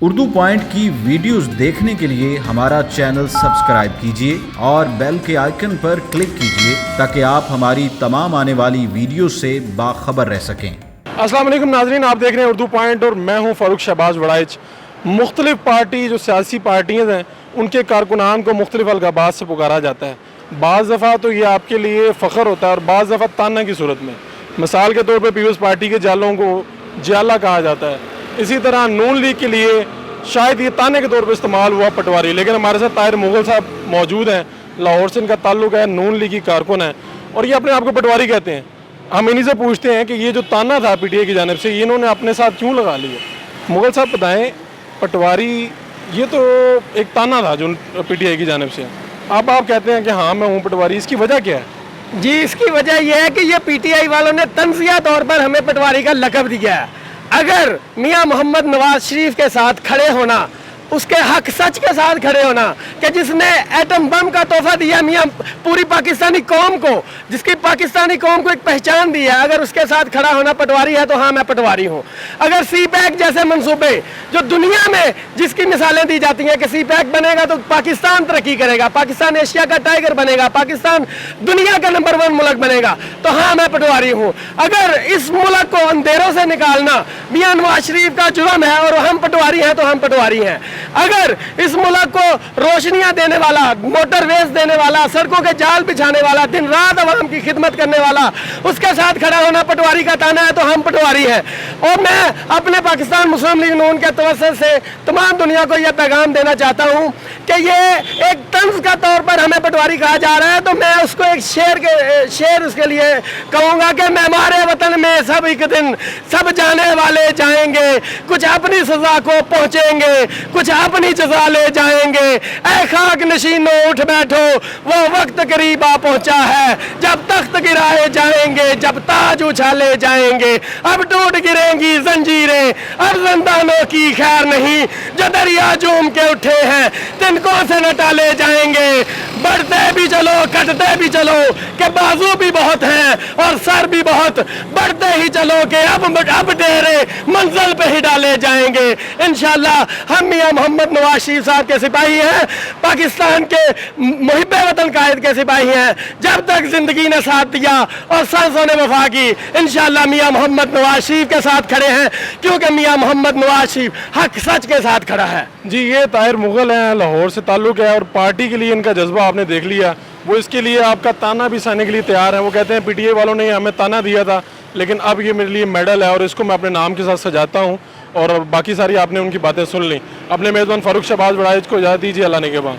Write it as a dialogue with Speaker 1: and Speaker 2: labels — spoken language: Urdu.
Speaker 1: اردو پوائنٹ کی ویڈیوز دیکھنے کے لیے ہمارا چینل سبسکرائب کیجیے اور بیل کے آئیکن پر کلک کیجیے تاکہ آپ ہماری تمام آنے والی ویڈیوز سے باخبر رہ سکیں۔
Speaker 2: السلام علیکم ناظرین، آپ دیکھ رہے ہیں اردو پوائنٹ اور میں ہوں فاروق شہباز وڑائچ۔ مختلف پارٹی جو سیاسی پارٹیاں ہیں ان کے کارکنان کو مختلف القابات سے پکارا جاتا ہے۔ بعض دفعہ تو یہ آپ کے لیے فخر ہوتا ہے اور بعض دفعہ تانے کی صورت میں۔ مثال کے طور پہ پیپلز پارٹی کے جالوں کو جیالہ کہا جاتا ہے۔ اسی طرح نون لیگ کے لیے شاید یہ تانے کے طور پہ استعمال ہوا پٹواری، لیکن ہمارے ساتھ طاہر مغل صاحب موجود ہیں، لاہور سے ان کا تعلق ہے، نون لیگی کارکن ہیں اور یہ اپنے آپ کو پٹواری کہتے ہیں۔ ہم انہی سے پوچھتے ہیں کہ یہ جو تانا تھا پی ٹی آئی کی جانب سے انہوں نے اپنے ساتھ کیوں لگا لیا؟ مغل صاحب بتائیں، پٹواری یہ تو ایک تانا تھا جو پی ٹی آئی کی جانب سے، اب آپ کہتے ہیں کہ ہاں میں ہوں پٹواری، اس کی وجہ کیا ہے؟
Speaker 3: جی، اس کی وجہ یہ ہے کہ یہ پی ٹی آئی والوں نے تنزیہ طور پر ہمیں پٹواری کا لقب دیا ہے۔ اگر میاں محمد نواز شریف کے ساتھ کھڑے ہونا، اس کے حق سچ کے ساتھ کھڑے ہونا کہ جس نے ایٹم بم کا تحفہ دیا میاں پوری پاکستانی قوم کو، جس کی پاکستانی قوم کو ایک پہچان دی ہے، اگر اس کے ساتھ کھڑا ہونا پٹواری ہے تو ہاں میں پٹواری ہوں۔ اگر سی پیک جیسے منصوبے جو دنیا میں جس کی مثالیں دی جاتی ہیں کہ سی پیک بنے گا تو پاکستان ترقی کرے گا، پاکستان ایشیا کا ٹائیگر بنے گا، پاکستان دنیا کا نمبر 1 ملک بنے گا، تو ہاں میں پٹواری ہوں۔ اگر اس ملک کو اندھیروں سے نکالنا میاں نواز شریف کا جرم ہے اور ہم پٹواری ہیں تو ہم پٹواری ہیں۔ اگر اس ملک کو روشنیاں دینے والا، موٹر ویز دینے والا، سڑکوں کے جال بچھانے والا، دن رات عوام کی خدمت کرنے والا، اس کے ساتھ کھڑا ہونا پٹواری کا تانا ہے تو ہم پٹواری ہیں۔ اور میں اپنے پاکستان مسلم لیگ نون کے توسط سے تمام دنیا کو یہ پیغام دینا چاہتا ہوں کہ یہ ایک طنز کا طور پر ہمیں پٹواری کہا جا رہا ہے، تو میں اس کو ایک شعر اس کے لیے کہوں گا کہ ہمارے وطن میں سب ایک دن سب جانے والے جائیں گے، کچھ اپنی سزا کو پہنچیں گے، کچھ اپنی جزا لے جائیں گے۔ اے خاک نشینوں اٹھ بیٹھو، وہ وقت قریب آ پہنچا ہے جب تخت گرائے جائیں گے، جب تاج اچھالے جائیں گے۔ اب ٹوٹ گریں گی زنجیریں، اب زندانوں کی خیر نہیں، جو دریا جوم کے اٹھے ہیں تنکوں سے نہ ٹالے جائیں گے۔ بڑھتے بھی چلو کٹتے بھی چلو کہ بازو بھی بہت ہیں اور سر بھی بہت، بڑھتے ہی چلو کہ اب ڈیرے منزل پہ ہی ڈالے جائیں گے۔ انشاءاللہ ہم میاں محمد نواز شریف صاحب کے سپاہی ہیں، پاکستان کے محب وطن قائد کے سپاہی ہیں۔ جب تک زندگی نے ساتھ دیا اور سانسوں نے وفا کی، انشاءاللہ میاں محمد نواز شریف کے ساتھ کھڑے ہیں، کیونکہ میاں محمد نواز شریف حق سچ کے ساتھ کھڑا ہے۔
Speaker 2: جی، یہ طاہر مغل ہیں، لاہور سے تعلق ہے اور پارٹی کے لیے ان کا جذبہ آپ نے دیکھ لیا۔ وہ اس کے لیے آپ کا تانا بھی سہنے کے لیے تیار ہے۔ وہ کہتے ہیں پی ٹی آئی والوں نے ہمیں تانا دیا تھا، لیکن اب یہ میرے لیے میڈل ہے اور اس کو میں اپنے نام کے ساتھ سجاتا ہوں۔ اور باقی ساری آپ نے ان کی باتیں سن لیں۔ اپنے میزبان فاروق شہباز وڑائچ کو اجازت دیجیے، اللہ نگہبان۔